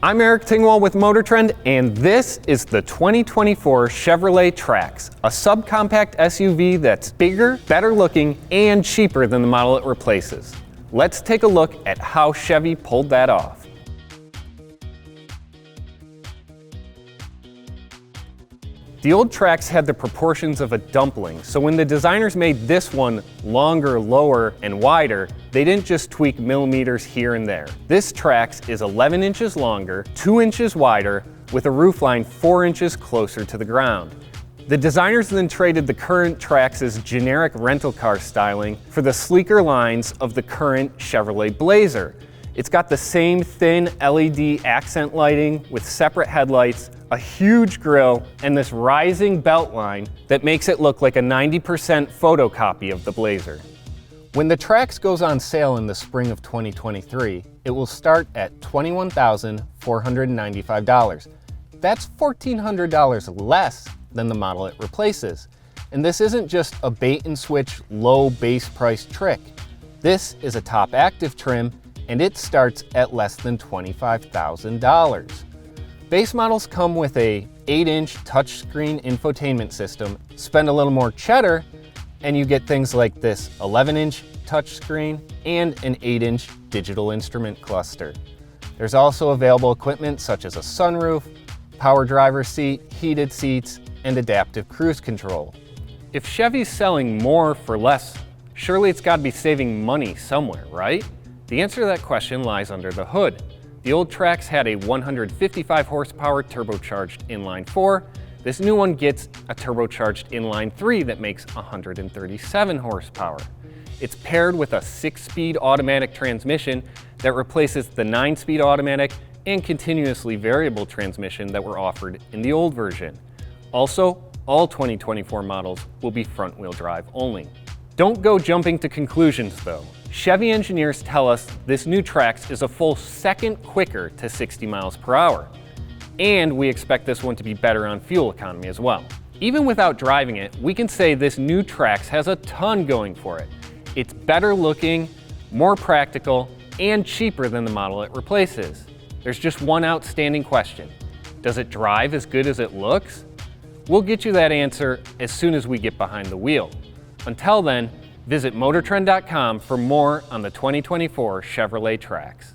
I'm Eric Tingwall with MotorTrend, and this is the 2024 Chevrolet Trax, a subcompact SUV that's bigger, better looking, and cheaper than the model it replaces. Let's take a look at how Chevy pulled that off. The old Trax had the proportions of a dumpling, so when the designers made this one longer, lower, and wider, they didn't just tweak millimeters here and there. This Trax is 11 inches longer, 2 inches wider, with a roofline 4 inches closer to the ground. The designers then traded the current Trax's generic rental car styling for the sleeker lines of the current Chevrolet Blazer. It's got the same thin LED accent lighting with separate headlights, a huge grille, and this rising belt line that makes it look like a 90% photocopy of the Blazer. When the Trax goes on sale in the spring of 2023, it will start at $21,495. That's $1,400 less than the model it replaces. And this isn't just a bait and switch low base price trick. This is a top active trim, and it starts at less than $25,000. Base models come with a 8-inch touchscreen infotainment system. Spend a little more cheddar, and you get things like this 11-inch touchscreen and an 8-inch digital instrument cluster. There's also available equipment such as a sunroof, power driver seat, heated seats, and adaptive cruise control. If Chevy's selling more for less, surely it's got to be saving money somewhere, right? The answer to that question lies under the hood. The old Trax had a 155 horsepower turbocharged inline-4. This new one gets a turbocharged inline-3 that makes 137 horsepower. It's paired with a 6-speed automatic transmission that replaces the 9-speed automatic and continuously variable transmission that were offered in the old version. Also, all 2024 models will be front-wheel drive only. Don't go jumping to conclusions though. Chevy engineers tell us this new Trax is a full second quicker to 60 miles per hour. And we expect this one to be better on fuel economy as well. Even without driving it, we can say this new Trax has a ton going for it. It's better looking, more practical, and cheaper than the model it replaces. There's just one outstanding question. Does it drive as good as it looks? We'll get you that answer as soon as we get behind the wheel. Until then, visit MotorTrend.com for more on the 2024 Chevrolet Trax.